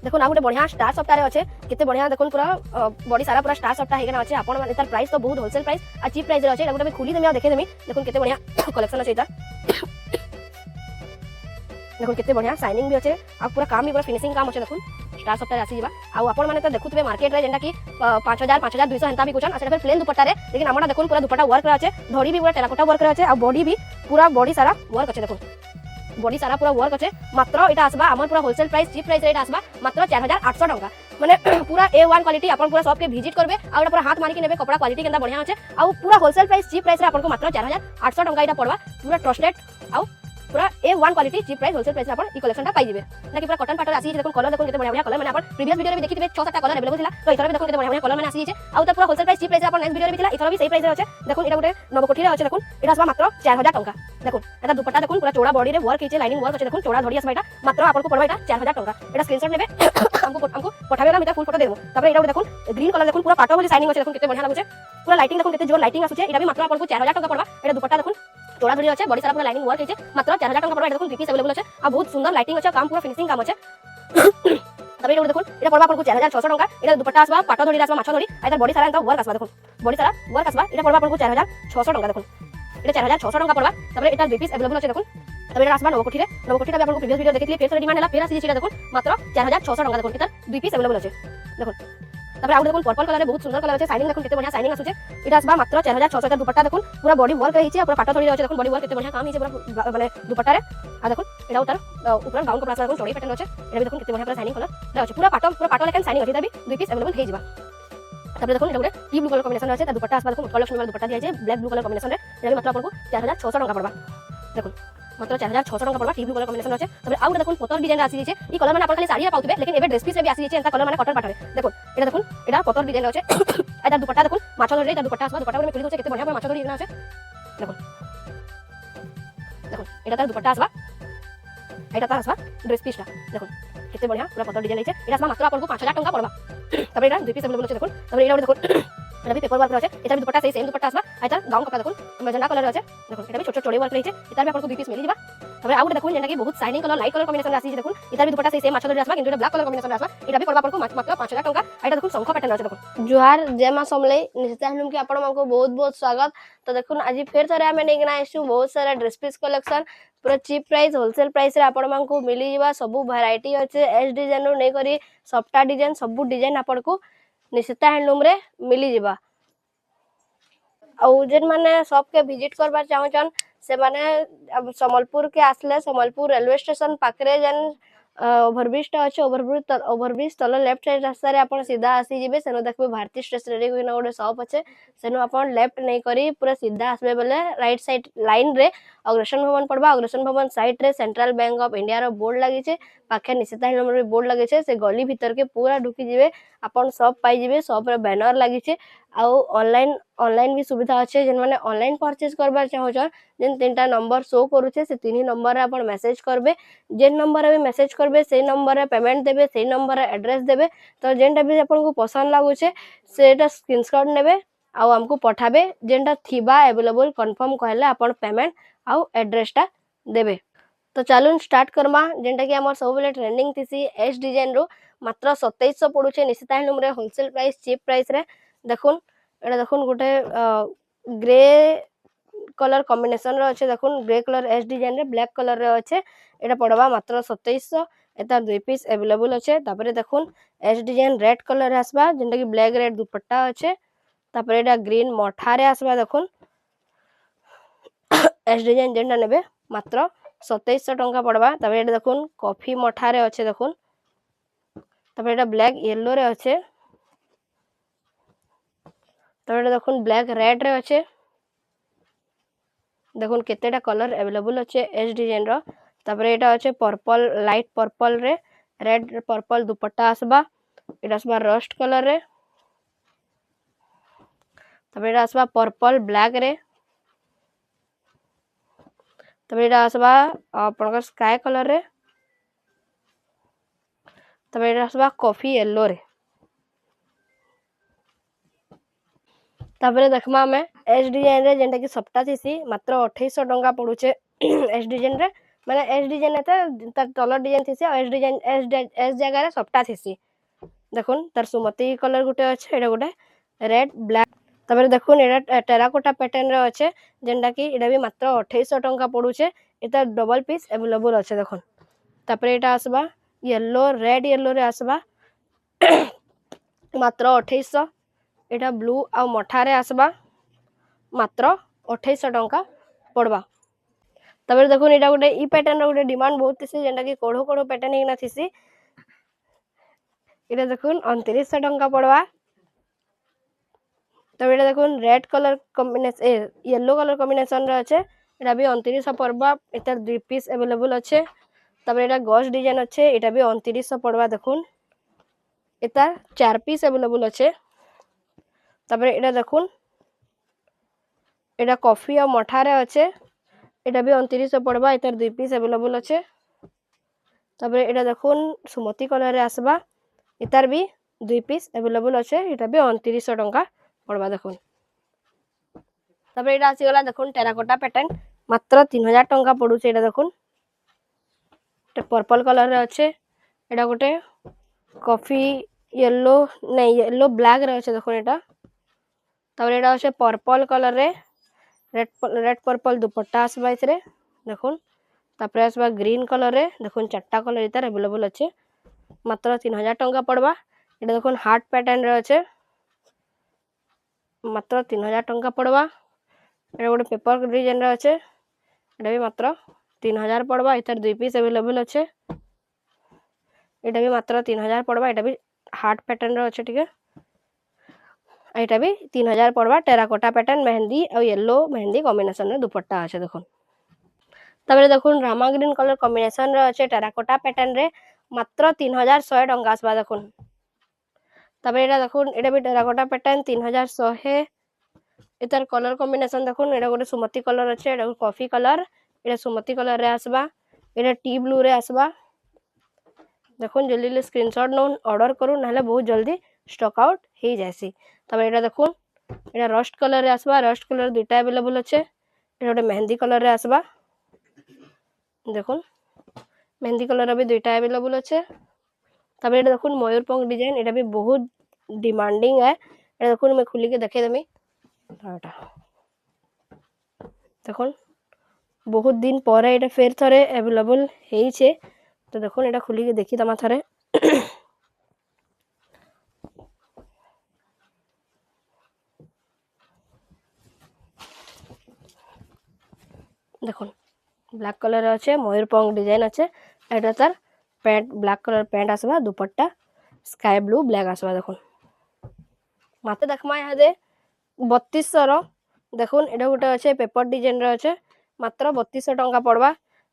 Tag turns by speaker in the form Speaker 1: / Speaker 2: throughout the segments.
Speaker 1: देखो आ गोटे बढ़िया स्टार सप्ताह अच्छे केते बढ़िया देखो पूरा बॉडी सारा पूरा स्टार सप्ताह हेगना अच्छे आपण माने तार प्राइस तो बहुत होलसेल प्राइस आ चीप प्राइस रे अच्छे गोटे खुली देमी आ देखे देमी देखो केते बढ़िया कलेक्शन अच्छे इधर देखो केते बढ़िया शाइनिंग भी अच्छे आ पूरा काम भी पूरा फिनिशिंग काम अच्छे देखो स्टार सप्ताह आसी जीवा आ आपण माने तो देखुतबे मार्केट रे जेंटा कि 5000 5200 हेंता भी कुछन अच्छा फिर प्लेन दुपट्टा रे लेकिन हमरा देखो पूरा दुपट्टा वर्क रे अच्छे धड़ी भी पूरा टेराकोटा वर्क रे अच्छे आ बॉडी भी पूरा बॉडी सारा वर्क अच्छे देखो बॉडी सारा पूरा वर्क अच्छे मात्र एटा आसबा हमर पूरा wholesale price cheap price rate आसबा मात्र 4800 टंका माने पूरा A1 क्वालिटी अपन पूरा सब के विजिट करबे आ पूरा हाथ मारी के नेबे कपड़ा क्वालिटी केंदा बढ़िया अच्छे आ पूरा होलसेल प्राइस चीप प्राइस रे अपन को मात्र 4800 टंका एटा पड़वा पूरा ट्रस्टेड आ पूरा A1 quality cheap price wholesale price अपन ई कलेक्शन टा पाई जेबे ना पूरा कॉटन पाटर आसी देखो कलर देखो केते बढ़िया बढ़िया कलर माने अपन प्रीवियस वीडियो रे भी देखिथिबे 6-7 कलर अवेलेबल थिला तो इथर भी देखो केते बढ़िया बढ़िया कलर माने आसी जे आ पूरा होलसेल प्राइस चीप प्राइस रे अपन नेक्स्ट वीडियो रे भी थिला इथर भी सही प्राइस रे अछि देखो एटा गोटे नवकोठी रे अछि देखो एटा आसबा मात्र 4000 टंका देखो एटा दुपट्टा देखो पूरा चौड़ा बॉडी रे वर्क हिचे लाइनिंग वर्क अछि देखो चौड़ा धड़ी आसबा एटा मात्र अपन को पड़बा एटा 4000 टंका एटा स्क्रीनशॉट नेबे हमको पठाबेला मिटा फुल फोटो देबो तबरे एटा देखो ग्रीन कलर देखो पूरा पाटो वाली शाइनिंग अछि देखो केते बढ़िया लागुचे पूरा लाइटिंग देखो केते जोर लाइटिंग आसुचे एटा भी मात्र अपन को 4000 टंका पड़बा एटा दुपट्टा देखो चौड़ा धड़ी अच्छे बॉडी सारा पूरा लाइनिंग वर्क हिचे मात्र 4000 टंका पड़बा देखो पीस अवेलेबल अछि आ बहुत सुंदर लाइटिंग अछि काम पूरा फिनिशिंग काम अछि तबे एटा देखो एटा पड़बा अपन को 4600 टंका एटा दुपट्टा आसबा पाटो धड़ी आसबा माछो धड़ी एटा बॉडी सारा एटा वर्क आसबा देखो बॉडी सारा वर्क आसबा एटा पड़बा अपन को 4600 टंका देखो एटा 4600 टंका पड़बा तबे एटा दुई पीस अवेलेबल अछि देखो तबे एटा आसबा नवकोठी टा अपन को प्रीवियस वीडियो देखिथिले फेर से डिमांड हला फेर आसी छिटा देखो मात्र 4600 टंका देखो एटा दुई पीस अवेलेबल अछि देखो तबे आउ देखो पर्पल कलर रे बहुत सुंदर कलर अछि शाइनिंग देखो केते बढ़िया शाइनिंग आसुचे एटा आसबा मात्र 4600 एटा दुपट्टा देखो पूरा बॉडी वर्क हिचे पूरा पाटो धड़ी अछि देखो बॉडी वर्क केते बढ़िया काम हिचे पूरा माने दुपट्टा रे आ देखो एटा उतार ऊपर गाउन कपड़ा देखो चौड़ी पैटर्न अछि एटा भी देखो केते बढ़िया पूरा शाइनिंग कलर अछि पूरा पाटो लेकिन शाइनिंग अछि तबे दुई पीस अवेलेबल हे जिबा तबे देखो एटा गोटे टी ब्लू कलर कॉम्बिनेशन अछि ता दुपट्टा आसबा देखो कलर वाला दुपट्टा दिया छै ब्लैक ब्लू कलर कॉम्बिनेशन रे एटा भी मात्र आपन को 4600 टंका पड़बा देखो मात्र 4600 टंका पड़बा टी ब्लू कलर कॉम्बिनेशन अछि तबे आउ देखो पतर डिजाइन आसी छै ई कलर माने अपन खाली साड़ी रे पाउतबे लेकिन एबे ड्रेस पीस रे भी आसी छै एता कलर माने कॉटन पाटरे देखो एटा पतर डिजाइन अछि एटा दुपट्टा देखो माछो धड़ी एटा दुपट्टा आसबा दुपट्टा में पिली छै केते बढ़िया माछो धड़ी इना अछि देखो देखो एटा तार दुपट्टा आसबा एटा तार आसबा ड्रेस पीस टा देखो केते बढ़िया पूरा पतर डिजाइन छै एटा आसबा मात्र आपन को 5000 टंका पड़बा तबे एटा दुई पीस अवेलेबल छै देखो तबे एटा देखो एटा भी पेपर वर्क रे अछि एटा भी दुपट्टा सेम दुपट्टा आसबा एटा गाउन कपड़ा देखो मैजेंडा कलर रे अछि देखो एटा भी छोट छोट चौड़ी वर्क रे छै एटा भी आपन को दुई पीस मिली जिबा तबे आउ देखो जेंटा कि बहुत shining colour light colour combination आसी छै देखो एटा भी दुपट्टा सेम माछो धड़ी आसबा किंतु एटा ब्लैक कलर कॉम्बिनेशन आसबा एटा भी पड़बा आपन को मात्र 5000 टंका एटा देखो शंख पैटर्न अछि देखो
Speaker 2: जुहार जय मां समले निश्चित हम कि आपण को बहुत बहुत स्वागत तो देखो आज फिर थरे आमे नेगना आइसु बहुत सारा ड्रेस पीस कलेक्शन पूरा चीप प्राइस होलसेल प्राइस रे आपण मानको मिली जिवा सब वैरायटी अछि एस डिजाइन रो नै करी सफ्टा डिजाइन सब डिजाइन आपण को निश्चित हैंडलूम रे मिली जिवा औ जेन माने सब के विजिट करबा चाहो छन से माने समलपुर के आसले समलपुर रेलवे स्टेशन पाखरे जेन ओवरब्रिज टा अछि ओवरब्रिज तल लेफ्ट साइड रास्ता रे आपण सीधा आसी जिबे सेनो देखबे भारतीय स्टेशनरी कोइना गोटे शॉप अछि सेनो आपण लेफ्ट नै करी पूरा सीधा आसबे बेले राइट साइड लाइन रे अग्रसन भवन पड़बा अग्रसन भवन साइड रे सेंट्रल बैंक ऑफ इंडिया रो बोर्ड लागि छै पाखे निश्चित हैंडलूम रे बोर्ड लागि छै से गली भीतर के पूरा ढुकी जिबे आपण शॉप पाई जिबे शॉप रे बैनर लागि छै आ ऑनलाइन भी सुविधा अच्छे जेन माने ऑनलाइन परचेज करबा चाहो छ जेन तीनटा नंबर शो करू छे से तीन नंबर रे आपण मैसेज करबे जेन नंबर रे भी मैसेज करबे से नंबर रे पेमेंट देबे से नंबर रे एड्रेस देबे तो जेनटा भी आपण को पसंद लागु छे सेटा स्क्रीनशॉट नेबे आ हमको पठाबे जेनटा थिबा अवेलेबल कंफर्म कहले आपण पेमेंट आ एड्रेस टा देबे तो चलून स्टार्ट करमा जेनटा कि हमर सब बेले ट्रेंडिंग थिसी एस डिजाइन रो मात्र 2700 पड़ू छे निश्चित हैंडलूम रे होलसेल प्राइस चीप प्राइस रे देखुन एटा देखुन गोटे ग्रे कलर कॉम्बिनेशन रे अच्छे देखुन ग्रे कलर एस डिजाइन रे ब्लैक कलर रे अच्छे एटा पड़वा मात्र 2700 एता दुई पीस अवेलेबल अच्छे तापरे देखुन एस डिजाइन रेड कलर रे आसबा जेंटा कि ब्लैक रेड दुपट्टा अच्छे तापरे एटा ग्रीन मठा रे आसबा देखुन एस डिजाइन जेंटा नेबे मात्र 2700 टंका पड़वा तापरे एटा देखुन कॉफी मठा रे अच्छे देखुन तापरे एटा ब्लैक येलो रे अच्छे तो एटा देखुन ब्लैक रेड रे अच्छे देखुन केतेटा कलर अवेलेबल अच्छे एस डिजाइन रो तापरे एटा अच्छे पर्पल लाइट पर्पल रे रेड पर्पल दुपट्टा आसबा एटा आसबा रस्ट कलर रे तापरे एटा आसबा पर्पल ब्लैक रे तापरे एटा आसबा आपनकर स्काई कलर रे तापरे एटा आसबा कॉफी येलो रे तापरे देखमा में एस डिजाइन रे जेंटा कि सप्ता थिसी मात्र 2800 टंका पड़ू छे एस डिजाइन रे माने एस डिजाइन एते तार तलर डिजाइन थिसी और एस डिजाइन एस जगह रे सबटा थिसी देखुन तार सुमति कलर गुटे अच्छे एटा गुटे रेड ब्लैक तबरे देखुन एटा टेराकोटा पैटर्न रे अच्छे जेंडा कि एटा भी मात्र 2800 टंका पड़ुचे एता डबल पीस अवेलेबल अच्छे देखुन तापरे एटा आसबा येलो रेड येलो रे आसबा मात्र 2800 एटा ब्लू आ मठा रे आसबा मात्र 2800 टंका पड़वा तबरे देखुन एटा गुटे ई पैटर्न रो गुटे डिमांड बहुत थिसी जेंडा कि कोढ़ो कोढ़ो पैटर्न हिना थिसी एटा देखुन 2900 टंका पड़वा तब एटा देखुन red colour combination yellow colour combination रे अच्छे एटा भी 2900 पड़वा एतार दुई पीस अवेलेबल अच्छे तब एटा गॉस डिजाइन अच्छे एटा भी 2900 पड़वा देखुन एतार 4 पीस अवेलेबल अच्छे तब एटा देखुन एटा कॉफी और मठा रे अच्छे एटा भी 2900 पड़वा एतार दुई पीस अवेलेबल अच्छे तब एटा देखुन सुमति कलर रे आसबा एतार भी दुई पीस अवेलेबल अच्छे एटा भी 2900 टंका पड़वा देखुन तब एटा आसी गला देखुन टेराकोटा पैटर्न मात्र 3000 टंका पड़ुचे एटा देखुन पर्पल कलर रे अच्छे एटा गोटे कॉफी येलो नहीं येलो ब्लैक रे अच्छे देखुन एटा तब एटा अच्छे पर्पल कलर रे रेड पर्पल दुपट्टा आसबा इथरे देखुन तापरे आसबा ग्रीन कलर रे देखुन चारटा कलर इतार अवेलेबल अच्छे मात्र 3000 टंका पड़वा एटा देखुन हार्ट पैटर्न रे अच्छे मात्र 3000 टंका पड़वा एटा गोटे पेपर डिजाइन रे अच्छे एटा भी मात्र 3000 पड़वा इतार दुई पीस अवेलेबल अच्छे एटा भी मात्र 3000 पड़वा एटा भी हार्ट पैटर्न रे अच्छे ठीक एटा भी 3000 पड़वा टेराकोटा पैटर्न मेहंदी और येलो मेहंदी कॉम्बिनेशन रे दुपट्टा अच्छे देखुन तबरे देखुन रामा ग्रीन कलर कॉम्बिनेशन रे अच्छे टेराकोटा पैटर्न रे मात्र 3100 टंका आसबा देखुन तबरे एटा देखुन एटा भी टेराकोटा पैटर्न 3100 एतार कलर कॉम्बिनेशन देखुन एटा गोटे सुमति कलर अच्छे एटा कॉफी कलर एटा सुमति कलर रे आसबा एटा टी ब्लू रे आसबा देखुन जल्दी जल्दी स्क्रीनशॉट नोन ऑर्डर करू नाले बहुत जल्दी स्टॉक आउट हो जाएसी तब एटा देखुन एटा रस्ट कलर रे आसबा रस्ट कलर दुईटा अवेलेबल अच्छे एटा गोटे मेहंदी कलर रे आसबा देखुन मेहंदी कलर भी दुईटा अवेलेबल अच्छे तब एटा देखुन मयूरपंख डिजाइन एटा भी बहुत डिमांडिंग है एटा देखुन मैं खुली के देखे देमी एटा देखुन बहुत दिन पर एटा फेर थरे अवेलेबल हेइछे तो देखुन एटा खुली के देखी तमा थरे देखुन ब्लैक कलर अच्छे मयूरपंख डिजाइन अच्छे एटा तार पैंट ब्लैक कलर पैंट आसबा दुपट्टा स्काई ब्लू ब्लैक आसबा देखुन माते देखमा यहाँ दे 3200 रो देखुन एटा गोटे अच्छे पेपर डिजाइन रे अच्छे मात्र 3200 टंका पड़वा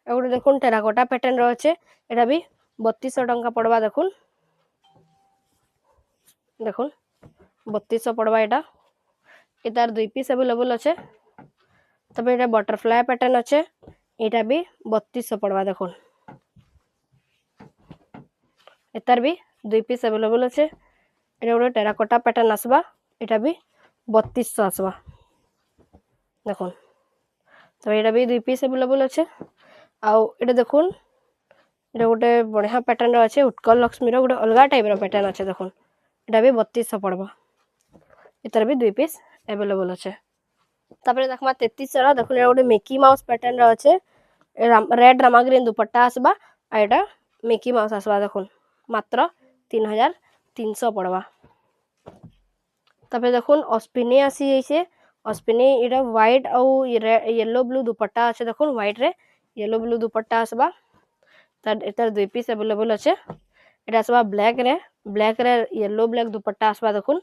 Speaker 2: ए गोटे देखुन टेराकोटा पैटर्न रो अच्छे एटा भी 3200 टंका पड़वा देखुन देखुन 3200 पड़वा एटा एतार दुई पीस अवेलेबल अच्छे तब एटा बटरफ्लाई पैटर्न अच्छे एटा भी 3200 पड़वा देखुन एतार भी दुई पीस अवेलेबल अच्छे एटा गोटे टेराकोटा पैटर्न आसबा एटा भी 3200 आसबा देखुन तो एटा भी दुई पीस अवेलेबल अच्छे आउ एटा देखुन एटा गोटे बढ़िया पैटर्न अच्छे उत्कल लक्ष्मी रो गोटे अलग टाइप रो पैटर्न अच्छे देखुन एटा भी 3200 पड़वा एतार भी दुई पीस अवेलेबल अच्छे तापरे देखमा 3300 रो देखुन एटा गोटे मिकी माउस पैटर्न रो अच्छे रेड रामा ग्रीन दुपट्टा आसबा आ एटा मिकी माउस आसबा देखुन मात्र 3300 पड़वा तबे देखुन अस्पिनी आसी जाइछे अस्पिनी एटा व्हाइट और येलो ब्लू दुपट्टा अच्छे देखुन व्हाइट रे येलो ब्लू दुपट्टा आसबा तार एतार दुई पीस अवेलेबल अच्छे एटा आसबा ब्लैक रे येलो ब्लैक दुपट्टा आसबा देखुन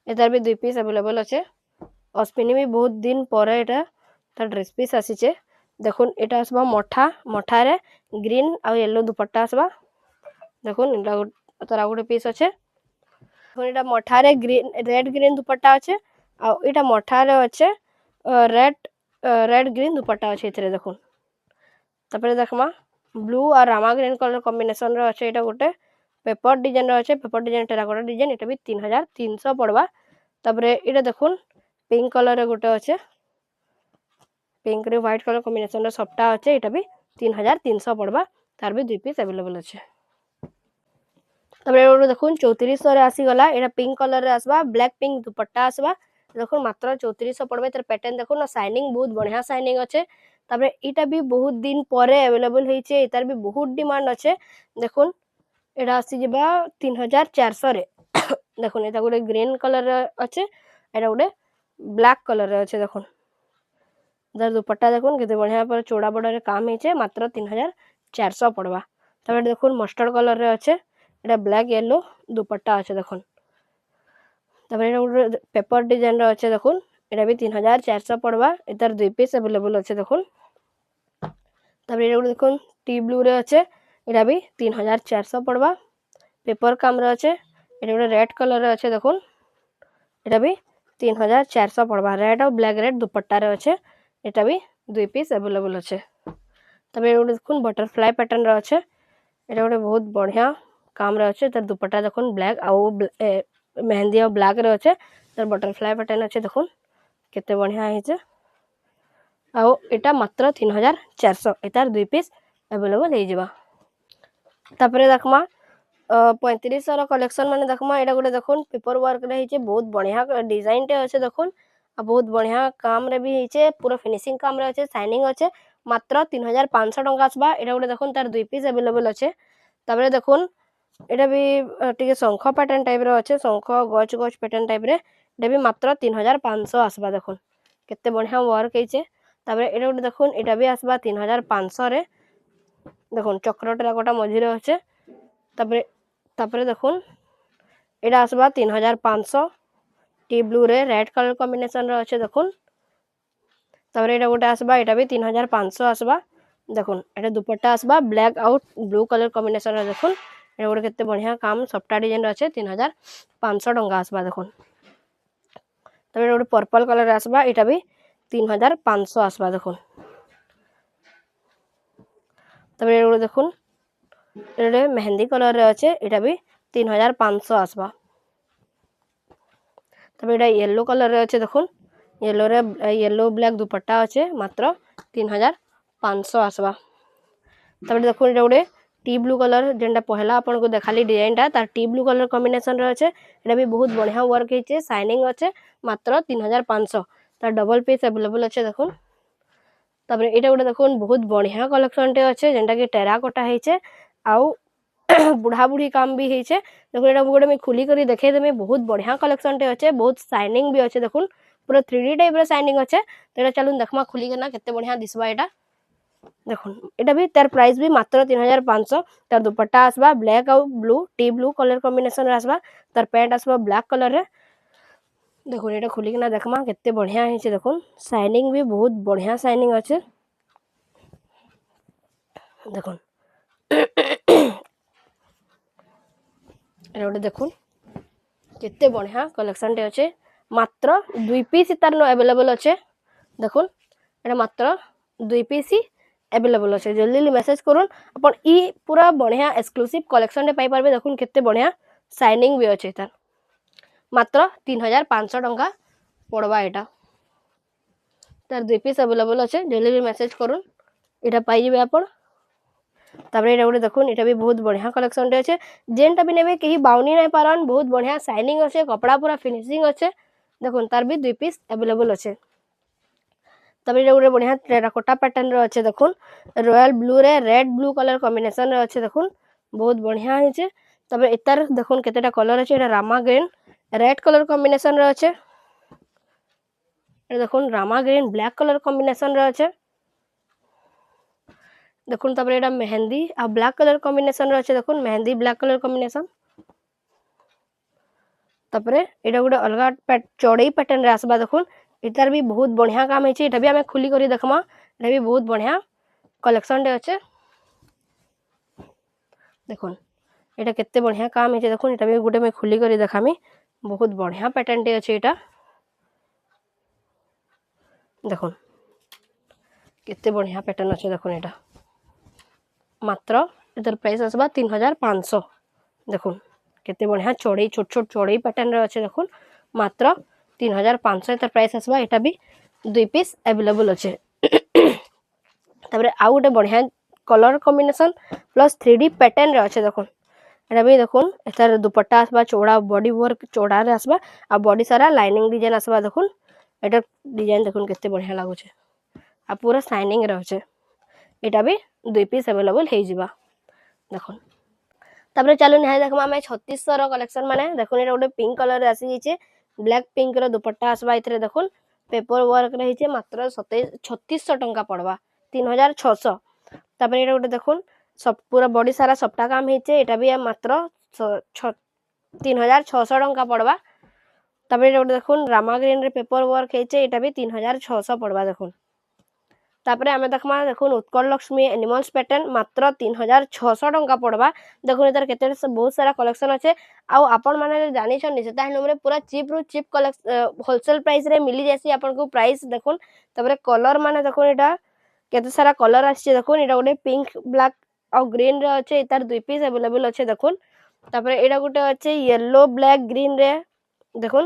Speaker 2: एतार भी दुई पीस अवेलेबल अच्छे अस्पिनी भी बहुत दिन पर एटा तार ड्रेस पीस आसीचे देखुन एटा आसबा मठा रे ग्रीन और येलो दुपट्टा आसबा देखुन एटा तार गोटे पीस अच्छे एटा मठा रे ग्रीन रेड ग्रीन दुपट्टा अच्छे आ एटा मठा रे अच्छे रेड ग्रीन दुपट्टा अच्छे इथरे देखुन तापरे देखमा ब्लू और रामा ग्रीन कलर कॉम्बिनेशन रे अच्छे एटा गोटे पेपर डिजाइन रे अच्छे पेपर डिजाइन टेराकोटा डिजाइन एटा भी 3300 पड़वा तापरे एटा देखुन पिंक कलर रे गोटे अच्छे पिंक रे व्हाइट कलर कॉम्बिनेशन सबटा अच्छे यहाँ भी 3300 पड़वा तार भी 2 पीस अवेलेबल अच्छे तब देखो 3400 आसीगला यहाँ पिंक कलर रे आसबा ब्लैक पिंक दुपट्टा आसबा देखो मात्र 3400 पड़वा तर पैटर्न देखो ना शाइनिंग बहुत बढ़िया शाइनिंग अच्छे तबरे इटा भी बहुत दिन परे अवेलेबल होइछे इतार भी बहुत डिमांड अच्छे देखो एटा आसी जिबा 3400 रे देखो एटा गोटे ग्रीन कलर अच्छे एटा गोटे ब्लैक कलर अच्छे देखो इधर दुपट्टा देखो केते बढ़िया पर चौड़ा बड़ा रे काम होइछे मात्र 3400 पड़वा तबे देखो मस्टर्ड कलर रे अच्छे एटा ब्लैक येलो दुपट्टा अच्छे देखो तबे एटा पेपर डिजाइन रे अच्छे देखो एटा भी 3400 पड़वा इधर 2 पीस अवेलेबल अच्छे देखो तबे एटा देखो टी ब्लू रे अच्छे एटा भी 3400 पड़वा पेपर काम रे अच्छे एटा गोटे रेड कलर रे अच्छे देखो एटा भी 3400 पड़वा रेड और ब्लैक रेड दुपट्टा रे अच्छे एटा भी 2 पीस अवेलेबल अच्छे तबे एटा देखो बटरफ्लाई पैटर्न रे अच्छे एटा गोटे बहुत बढ़िया काम रे अच्छे तर दुपट्टा देखो ब्लैक आउ मेहंदी और ब्लैक रे अच्छे तर बटरफ्लाई पैटर्न अच्छे देखो केते बढ़िया हिचे आउ एटा मात्र 3400 एतार 2 पीस अवेलेबल हो जिबा तापरे देखमा 3500 कलेक्शन माने देखमा एटा गोटे देखो पेपर वर्क रे हिचे बहुत बढ़िया डिजाइन टे अच्छे देखो आ बहुत बढ़िया काम रे भी हिचे पूरा फिनिशिंग काम रे अच्छे शाइनिंग अच्छे मात्र 3500 टंका आसबा एटा गोटे देखो तार 2 पीस अवेलेबल अच्छे तापरे देखो एटा भी टिके शंख पैटर्न टाइप रे अच्छे शंख गच गच पैटर्न टाइप रे एटा भी मात्र 3500 आसबा देखो केते बढ़िया वर्क हिचे तापरे एटा गोटे देखो एटा भी आसबा 3500 रे देखो चक्र टेराकोटा मझी रे अच्छे तापरे देखो एटा आसबा 3500 टी ब्लू रे रेड कलर कॉम्बिनेशन रे अच्छे देखो तापरे एटा गोटे आसबा एटा भी 3500 आसबा देखो एटा दुपट्टा आसबा black out blue colour combination रे देखो एटा गोटे केते बढ़िया काम सबटा डिजाइन अच्छे 3500 टंका आसबा देखो तापरे गोटे पर्पल कलर आसबा एटा भी 3500 आसबा देखो तापरे गोटे देखो एटा मेहंदी कलर रे अच्छे एटा भी 3500 आसबा तब एटा येलो कलर रे अच्छे देखो येलो रे येलो ब्लैक दुपट्टा अच्छे मात्र 3500 आसबा तब देखो एटा गोटे टी ब्लू कलर जेनटा पहला अपन को देखाली डिजाइन टा तार टी ब्लू कलर कॉम्बिनेशन रे अच्छे एटा भी बहुत बढ़िया वर्क हिचे शाइनिंग अच्छे मात्र 3500 तार डबल पीस अवेलेबल अच्छे देखो तब एटा गोटे देखो बहुत बढ़िया कलेक्शन टे अच्छे जेनटा कि टेराकोटा हिचे आउ बुढ़ा बुढ़ी काम भी हिचे देखो एटा गोटे मैं खुली करी देखे देमे बहुत बढ़िया कलेक्शन टे अच्छे बहुत शाइनिंग भी अच्छे देखो पूरा 3D टाइप रे शाइनिंग अच्छे तो एटा चलून देखमा खुली के ना केते बढ़िया दिसबा एटा देखो एटा भी तार प्राइस भी मात्र 3500 तार दुपट्टा आसबा ब्लैक और blue tea blue colour combination रे आसबा तार पैंट आसबा ब्लैक कलर रे देखो एटा खुली के ना देखमा केते बढ़िया हिचे देखो शाइनिंग भी बहुत बढ़िया शाइनिंग अच्छे देखो एटा गोटे देखो केते बढ़िया कलेक्शन टे अच्छे मात्र 2 पीस तार अवेलेबल अच्छे देखो एटा मात्र 2 पीस ही अवेलेबल अच्छे जल्दी जल्दी मेसेज करूँ अपन ई पूरा बढ़िया एक्सक्लूसिव कलेक्शन पाई पारबे देखो केते बढ़िया शाइनिंग भी अच्छे तार मात्र 3500 टंका पड़वा एटा तार 2 पीस अवेलेबल अच्छे जल्दी जल्दी मेसेज करूँ एटा पाई जेबे अपन तापर एटा गोटे देखो एटा भी बहुत बढ़िया कलेक्शन टे अच्छे जेनटा भी नेबे कहीं बाउनी नहीं पारन बहुत बढ़िया शाइनिंग अच्छे कपड़ा पूरा फिनिशिंग अच्छे देखो तार भी 2 पीस अवेलेबल अच्छे तब एटा गोटे बढ़िया टेराकोटा पैटर्न रे अच्छे देखो रॉयल ब्लू रे रेड ब्लू कलर कॉम्बिनेशन रे अच्छे देखो बहुत बढ़िया हिचे तब एतार देखो केतेटा कलर अच्छे एटा Rama green red colour combination रे अच्छे देखो Rama green black colour combination रे अच्छे देखो तब एटा मेहंदी आ ब्लैक कलर कॉम्बिनेशन रे अच्छे देखो मेहंदी ब्लैक कलर कॉम्बिनेशन तपरे एटा गोटे अलग चौड़ई पैटर्न रे आसबा देखो इतार भी बहुत बढ़िया काम है एटा भी आमे खुली करी देखमा एटा भी बहुत बढ़िया कलेक्शन टे अच्छे देखो एटा केते बढ़िया काम है देखो एटा भी गोटे मैं खुली करी देखामी बहुत बढ़िया पैटर्न टे अच्छे एटा देखो केते बढ़िया पैटर्न अच्छे देखो एटा मात्र इधर प्राइस आसबा 3500 देखो केते बढ़िया चौड़ई छोट छोट चौड़ई पैटर्न रे अच्छे देखो मात्र 3500 इधर प्राइस आसबा एटा भी 2 पीस अवेलेबल अच्छे तापर आउ गोटे बढ़िया colour combination plus 3D pattern रे अच्छे देखो एटा भी देखो एतार दुपट्टा आसबा चौड़ा बॉडी वर्क चौड़ा रे आसबा आ बॉडी सारा लाइनिंग डिजाइन आसबा देखो एटा डिजाइन देखो केते बढ़िया लागुचे आ पूरा शाइनिंग रे अच्छे एटा भी 2 पीस अवेलेबल हे जिबा देखो तापर चलो निहाय देखमा हमें 3600 रो कलेक्शन माने देखो एटा गोटे पिंक कलर रे आसी जेचे ब्लैक पिंक रो दुपट्टा आसबा इतरे देखो पेपर वर्क रही है मात्र 3600 टंका पड़वा 3600 तापर एटा गोटे देखो सब पूरा बॉडी सारा सप्टा काम हेचे एटा भी मात्र 3600 टंका पड़वा तापर एटा गोटे देखो रामा ग्रीन रे पेपर वर्क हेचे एटा भी 3600 पड़वा देखो तापर आमे देखमा देखो उत्कल लक्ष्मी एनिमल्स पैटर्न मात्र 3600 टंका पड़वा देखो इधर केते बहुत सारा कलेक्शन अच्छे आउ आपण माने जानि छ निशिता हैंडलूम रे पूरा चीप रु चीप कलेक्शन होलसेल प्राइस रे मिली जैसी आपण को प्राइस देखो तापर कलर माने देखो एटा केते सारा कलर आछे देखो एटा गोटे पिंक ब्लैक और ग्रीन रे अच्छे तार 2 पीस अवेलेबल अच्छे देखो तापर एटा गोटे अच्छे येलो ब्लैक ग्रीन रे देखो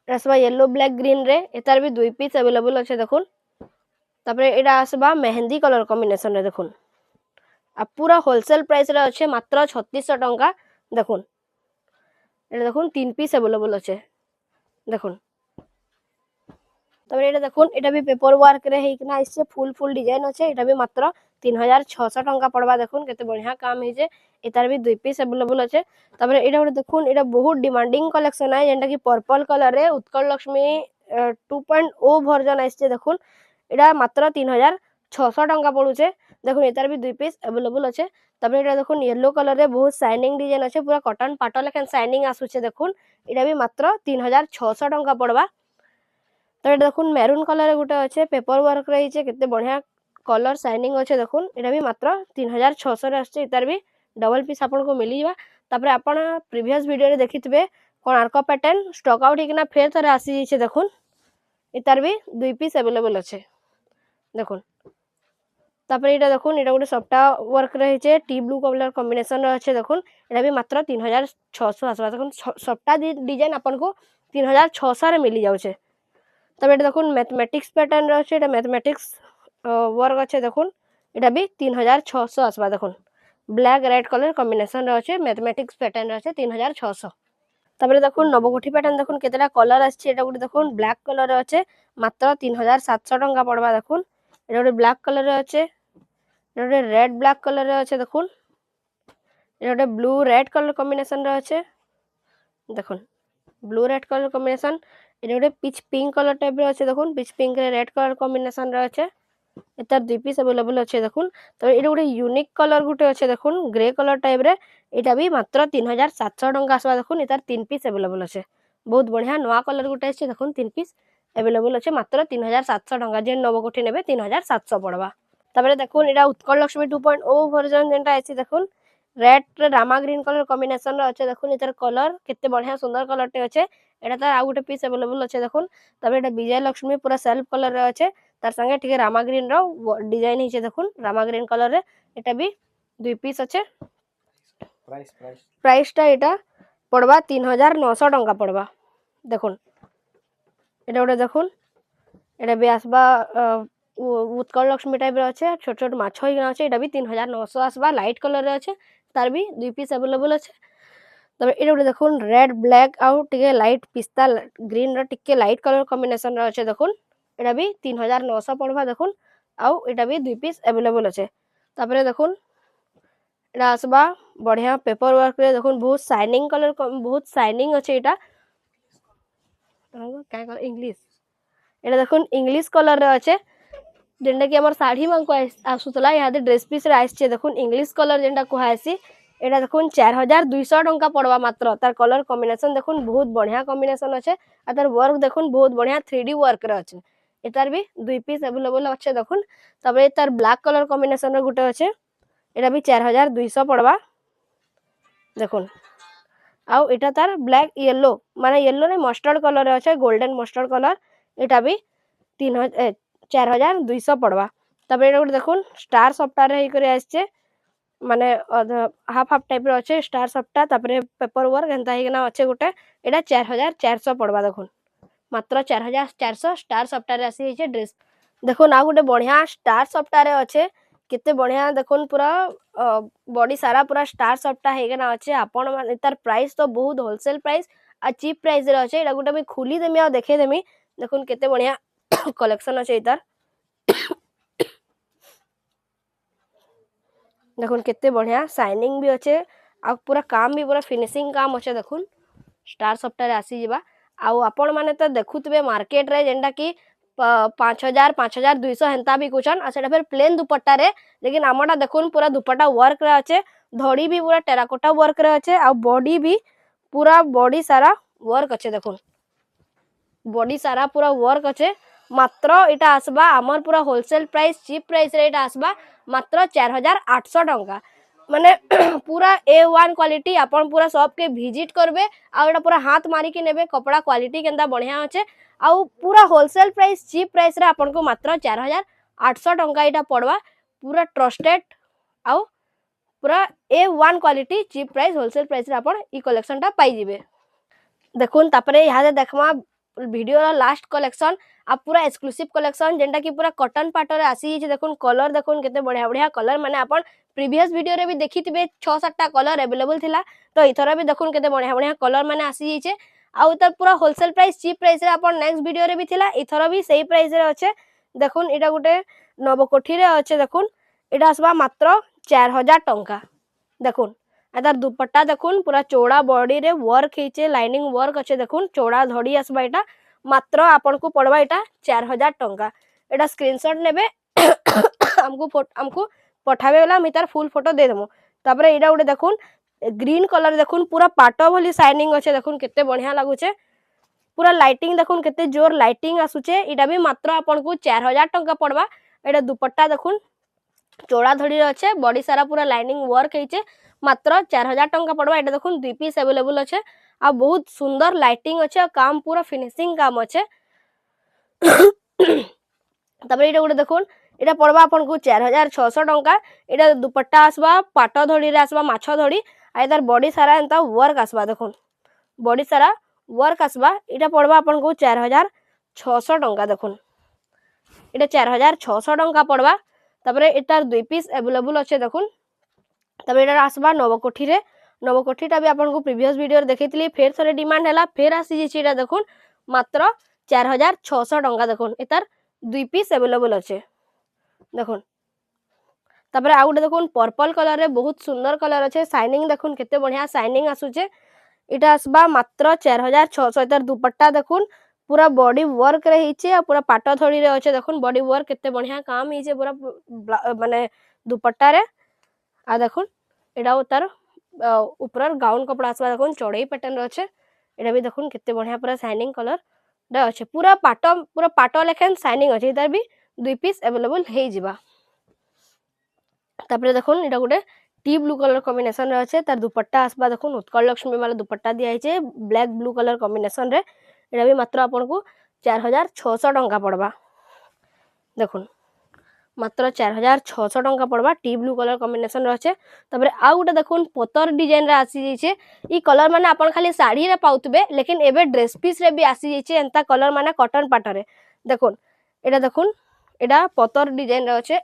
Speaker 2: आसबा येलो ब्लैक ग्रीन रे एतार भी 2 पीस अवेलेबल अच्छे देखो तापर एटा आसबा मेहंदी कलर कॉम्बिनेशन रे देखो आ पूरा होलसेल प्राइस रे अच्छे मात्र 3600 टंका देखो एटा देखो 3 पीस अवेलेबल अच्छे देखो तब एटा देखो एटा भी पेपर वर्क रे हेकना इससे फुल डिजाइन अच्छे एटा भी मात्र 3600 टंका पड़वा देखो केते बढ़िया काम हे जे एतार भी 2 पीस अवेलेबल अच्छे तब एटा गोटे देखो एटा बहुत डिमांडिंग कलेक्शन है जेंटा कि पर्पल कलर रे उत्कल लक्ष्मी 2.0 वर्जन आइसे देखो एटा मात्र 3600 टंका पड़ुचे देखो एतार भी 2 पीस अवेलेबल अच्छे तब एटा देखो येलो कलर रे बहुत शाइनिंग डिजाइन अच्छे पूरा कॉटन पाटो लेखन शाइनिंग आसुचे देखो एटा भी मात्र 3600 टंका पड़वा तो ये देखो मेरून कलर गोटे अच्छे पेपर वर्क रही है केते बढ़िया कलर शाइनिंग अच्छे देखो एटा भी मात्र 3600 रे आछे इतार भी डबल पीस आपन को मिली जावा तापर आपन प्रीवियस वीडियो रे देखितबे कोणार्क पैटर्न स्टॉक आउट हेकना फेर थरे आसी जेछे देखो इतार भी 2 पीस अवेलेबल अच्छे देखो तापर एटा देखो एटा गोटे सफ्टा वर्क रही है टी ब्लू कलर कॉम्बिनेशन रे अच्छे देखो एटा भी मात्र 3600 आसबा देखो सफ्टा डिजाइन आपन को 3600 रे मिली जाउछे तब ये देखो मैथमेटिक्स पैटर्न अच्छे मैथमेटिक्स वर्क अच्छे देखो यहाँ भी 3600 आसवा देखो ब्लैक रेड कलर कॉम्बिनेशन अच्छे मैथमेटिक्स पैटर्न अच्छे 3600 तब देखो नवकोठी पैटर्न देखो केतेटा कलर आछे एटा गोटे देखो ब्लैक कलर अच्छे मात्र 3700 टंका पड़वा देखो एटा गोटे ब्लैक कलर अच्छे एटा गोटे रेड ब्लैक कलर अच्छे देखो एटा गोटे ब्लू रेड कलर कॉम्बिनेशन अच्छे देखो ब्लू रेड कलर कॉम्बिनेशन एटा गोटे पिच पिंक कलर टाइप रे अच्छे देखो पिच पिंक रे रेड कलर कॉम्बिनेशन रे अच्छे एतार 2 पीस अवेलेबल अच्छे देखो तो एटा गोटे यूनिक कलर गोटे अच्छे देखो ग्रे कलर टाइप रे एटा भी मात्र 3700 टंका आसबा देखो एतार 3 पीस अवेलेबल अच्छे बहुत बढ़िया नवा कलर गोटे अच्छे देखो 3 पीस अवेलेबल अच्छे मात्र 3700 टंका जे नवकोठी नेबे 3700 पड़वा तापर देखो एटा उत्कल लक्ष्मी 2.0 वर्जन जेंटा आइछि देखो रेड रे रामा ग्रीन कलर कॉम्बिनेशन रे अच्छे देखो एतार कलर केते बढ़िया सुंदर कलर टे अच्छे एटा तार आ गोटे पीस अवेलेबल अच्छे देखो तब एटा विजय लक्ष्मी पूरा सेल्फ कलर रे अच्छे तार संगे ठीक रामा ग्रीन रो डिजाइन हिचे देखो रामा ग्रीन कलर रे एटा भी 2 पीस अच्छे प्राइस टा एटा पड़वा 3900 टंका पड़वा देखो एटा गोटे देखो एटा भी आसबा उत्कल लक्ष्मी टाइप रे अच्छे छोट छोट माछ हिना अच्छे एटा भी 3900 आसबा लाइट कलर रे अच्छे तार भी 2 पीस अवेलेबल अच्छे तब ये गोटे देखो रेड ब्लैक आउ टिके लाइट पिस्ता ग्रीन रो टिके लाइट कलर कॉम्बिनेशन रो अच्छे देखो एटा भी 3900 पड़वा देखो आउ एटा भी 2 पीस अवेलेबल अच्छे तापर देखो एटा आसबा बढ़िया पेपर वर्क रे देखो बहुत शाइनिंग कलर बहुत शाइनिंग अच्छे एटा काय कलर इंग्लिश एटा देखो इंग्लिश कलर रे अच्छे जेंटा कि हमर साड़ी मान को आसुतला यादे ड्रेस पीस रे आइछे देखो इंग्लिश कलर जेंटा कुहासी एटा देखो 4200 टंका पड़वा मात्र तार कलर कॉम्बिनेशन देखो बहुत बढ़िया कॉम्बिनेशन अच्छे आ तार वर्क देखो बहुत बढ़िया 3D वर्क रे अच्छे एतार भी 2 पीस अवेलेबल अच्छे देखो तब तार ब्लैक कलर कॉम्बिनेशन रे गुटे अच्छे एटा भी 4200 पड़वा देखो आउ एटा तार ब्लैक येलो माने येलो ने मस्टर्ड कलर अच्छे गोल्डन मस्टर्ड कलर एटा भी 4200 पड़वा तब एटा गुटे देखो स्टार सफ्टार रे करे आछे माने हाफ हाफ टाइप रो अच्छे स्टार सफ्टा तापरे पेपर वर्क एंता हिना अच्छे गुटे एटा 4400 पड़वा देखो मात्र 4400 स्टार सफ्टा रे आसी ड्रेस देखो ना गोटे बढ़िया स्टार सप्ताह अच्छे केते बढ़िया देखो पूरा बॉडी सारा पूरा स्टार सप्ताह हेगना अच्छे आपण माने तार प्राइस तो बहुत होलसेल प्राइस आ चीप प्राइस रे अच्छे एटा गोटे मैं खुली देमी आ देखे देमी देखो केते बढ़िया कलेक्शन अच्छे तार देखो केते बढ़िया शाइनिंग भी अच्छे आ पूरा काम भी पूरा फिनिशिंग काम अच्छे देखो स्टार सप्ताह आसी जीवा आउ आपण माने तो देखुतबे मार्केट रे जेंडा की 5000 5200 हेंता भी कुछन आ सेटा फिर प्लेन दुपट्टा रे लेकिन आमटा देखुन पूरा दुपट्टा वर्क रे अच्छे धड़ी भी पूरा टेराकोटा वर्क रे अच्छे आ बॉडी भी पूरा बॉडी सारा वर्क अच्छे देखुन बॉडी सारा पूरा वर्क अच्छे मात्र इटा आसबा आमर पूरा होलसेल प्राइस चीप प्राइस रे इटा आसबा मात्र 4800 टंका माने पूरा A1 क्वालिटी अपन पूरा शॉप के विजिट करबे आ एटा पूरा हाथ मारी के नेबे कपड़ा क्वालिटी केंदा बढ़िया अच्छे आ पूरा होलसेल प्राइस चीप प्राइस रे अपन को मात्र 4800 टंका इटा पड़वा पूरा ट्रस्टेड आ पूरा A1 quality cheap price wholesale price रे अपन ई कलेक्शन टा पाई जिवे देखुन तापरे यहाँ देखमा वीडियो रा लास्ट कलेक्शन आ पूरा एक्सक्लूसिव कलेक्शन जेंटा की पूरा कॉटन पाटर आसी जे देखुन कलर देखुन केते बढ़िया बढ़िया कलर माने अपन प्रीवियस वीडियो रे भी देखिथिबे 6-7टा कलर अवेलेबल थिला तो इथरा भी देखुन केते बढ़िया बढ़िया कलर माने आसी जे आ उतर पूरा होलसेल प्राइस चीप प्राइस रे अपन नेक्स्ट वीडियो रे भी थिला इथरा भी सही प्राइस रे अच्छे देखुन एटा गुटे नवकोठी रे अच्छे देखुन एटा आसबा मात्र 4000 टंका देखुन एदार दुपट्टा देखुन पूरा चौड़ा बॉडी रे वर्क हेचे लाइनिंग वर्क अच्छे देखुन चौड़ा धड़ी आसबा एटा मात्र आपन को पड़वा एटा 4000 टंका एटा स्क्रीनशॉट नेबे हमको पठाबे वाला मी तार फुल फोटो दे देमो तापरे एटा उडे देखुन ग्रीन कलर देखुन पूरा पाटो भली शाइनिंग अच्छे देखुन केते बढ़िया लागुचे पूरा लाइटिंग देखुन केते जोर लाइटिंग आसुचे एटा भी मात्र आपन को 4000 टंका पड़वा एटा दुपट्टा देखुन चौड़ा धड़ी अच्छे बॉडी सारा पूरा लाइनिंग वर्क हेचे मात्र 4000 टंका पड़वा एटा देखुन 2 पीस अवेलेबल अच्छे आ बहुत सुंदर लाइटिंग अच्छे आ काम पूरा फिनिशिंग काम अच्छे तबरे एटा गुटे देखुन एटा पड़वा आपन को 4600 टंका एटा दुपट्टा आसबा पाटो धड़ी रे आसबा माछो धड़ी आ इधर बॉडी सारा एंता वर्क आसबा देखुन बॉडी सारा वर्क आसबा एटा पड़वा आपन को 4600 टंका देखुन एटा 4600 टंका पड़वा तबरे एटार 2 पीस अवेलेबल अच्छे देखुन तबरे एटा आसबा नवकोठी रे नवकोठीटा भी आपन को प्रीवियस वीडियो रे देखैतली फेर थरे डिमांड हैला फेर आसी जेछि एटा देखुन मात्र 4600 टंका देखुन एतार 2 पीस अवेलेबल अच्छे देखुन तबरे आ गुटे देखुन पर्पल कलर रे बहुत सुंदर कलर अच्छे शाइनिंग देखुन केते बढ़िया शाइनिंग आसुचे एटा आसबा मात्र 4600 एतार दुपट्टा देखुन पूरा बॉडी वर्क रे हिचे आ पूरा पाटो थोड़ी रे अच्छे देखुन बॉडी वर्क केते बढ़िया काम हिचे पूरा माने दुपट्टा रे आ देखुन एटा तार ऊपर गाउन कपड़ा आसबा देखुन चढ़ई पैटर्न अच्छे एटा भी देखुन केते बढ़िया पूरा शाइनिंग कलर रे अच्छे पूरा पाटो लेखन शाइनिंग अच्छे इधर भी 2 पीस अवेलेबल हे जिबा तापरे देखुन एटा गुटे टी ब्लू कलर कॉम्बिनेशन रे अच्छे तार दुपट्टा आसबा देखुन उत्कल लक्ष्मी वाला दुपट्टा दिया हिचे ब्लैक ब्लू कलर कॉम्बिनेशन रे एटा भी मात्र आपन को 4600 टंका पड़वा देखुन मात्र 4600 टंका पड़वा टी ब्लू कलर कॉम्बिनेशन रे अच्छे तबरे आ गुटे देखुन पोतर डिजाइन रे आसी जेछे ई कलर माने आपन खाली साड़ी रे पाउतबे लेकिन एबे ड्रेस पीस रे भी आसी जेछे एंता कलर माने कॉटन पाटरे देखुन एटा पोतर डिजाइन रे अच्छे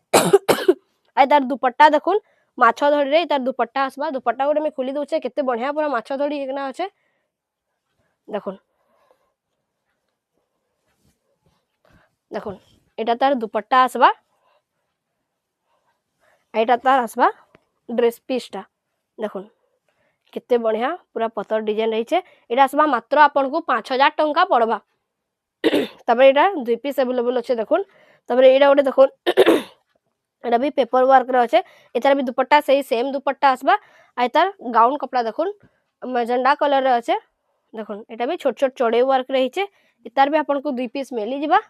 Speaker 2: आ तार दुपट्टा देखुन माछो धड़ी रे तार दुपट्टा आसबा दुपट्टा गुटे में खुली दोछे केते बढ़िया पूरा माछो धड़ी एकना अच्छे देखुन देखुन एटा तार दुपट्टा आसबा एटा तार आसबा ड्रेस पीसटा देखुन केते बढ़िया पूरा पतर डिजाइन रहिचे एटा आसबा मात्र आपन को 5000 टंका पड़वा तबरे एटा 2 पीस अवेलेबल अच्छे देखुन तबरे एटा गुटे देखुन एटा भी पेपर वर्क रे अच्छे एतार भी दुपट्टा सही सेम दुपट्टा आसबा आ एतार गाउन कपड़ा देखुन मैजेंडा कलर रे अच्छे देखुन एटा भी छोट छोट चौड़े वर्क रहिचे एतार भी आपन को 2 पीस मिली जिबा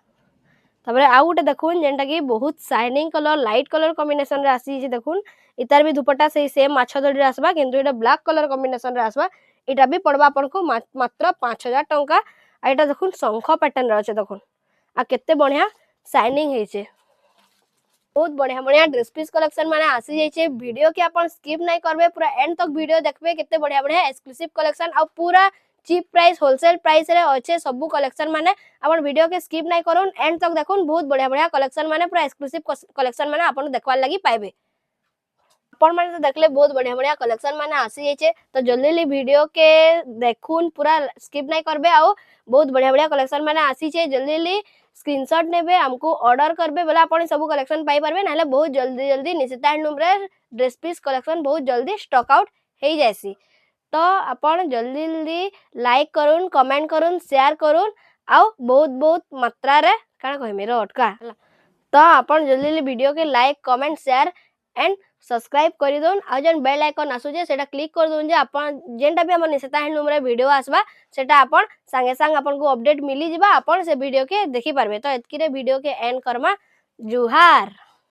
Speaker 2: तबरे आ गुटे देखुन जेंटा की बहुत shining colour light colour combination रे आसी जे देखुन इतार भी दुपट्टा सही सेम माछो धड़ी रे आसबा किंतु एटा ब्लैक कलर कॉम्बिनेशन रे आसबा एटा भी पड़वा आपन को मात्र 5000 टंका आ एटा देखुन शंख पैटर्न रे अछि देखुन आ केते बढ़िया शाइनिंग हेचे बहुत बढ़िया बढ़िया ड्रेस पीस कलेक्शन माने आसी जाइछे वीडियो के अपन स्किप नहीं करबे पूरा एंड तक वीडियो देखबे केते बढ़िया बढ़िया एक्सक्लूसिव कलेक्शन आ पूरा चीप प्राइस होलसेल प्राइस रे अच्छे सब कलेक्शन माने अपन वीडियो के स्किप नहीं करूँ एंड तक देखून बहुत बढ़िया बढ़िया कलेक्शन माने पूरा एक्सक्लूसिव कलेक्शन माने अपन देखवार लगी पाइबे अपन माने तो देखले बहुत बढ़िया बढ़िया कलेक्शन माने आसी जाइए तो जल्दी जल्दी वीडियो के देखून पूरा स्किप नहीं करबे आओ बहुत बढ़िया बढ़िया कलेक्शन माने आसी छे जल्दी जल्दी स्क्रीनशॉट नेबे हमको ऑर्डर करबे बोला अपन सब कलेक्शन पाई परबे नाले बहुत जल्दी जल्दी निशिता हैंडलूम रे ड्रेस पीस कलेक्शन बहुत जल्दी स्टॉक आउट हो जाएसी तो अपन जल्दी जल्दी लाइक करूँ कमेंट करूँ शेयर करूँ आउ बहुत बहुत मात्रा रे काना कहि मेरो अटका तो अपन जल्दी जल्दी वीडियो के like comment share and subscribe कर दोन आ जन बेल आइकन आसुजे सेटा क्लिक कर दोन जे अपन जेनटा भी हमर निशिता हैंडलूम रे वीडियो आसबा सेटा अपन संगे संग अपन को अपडेट मिली जिबा अपन से वीडियो के देखि पारबे तो एतकी रे वीडियो के एंड करमा जुहार।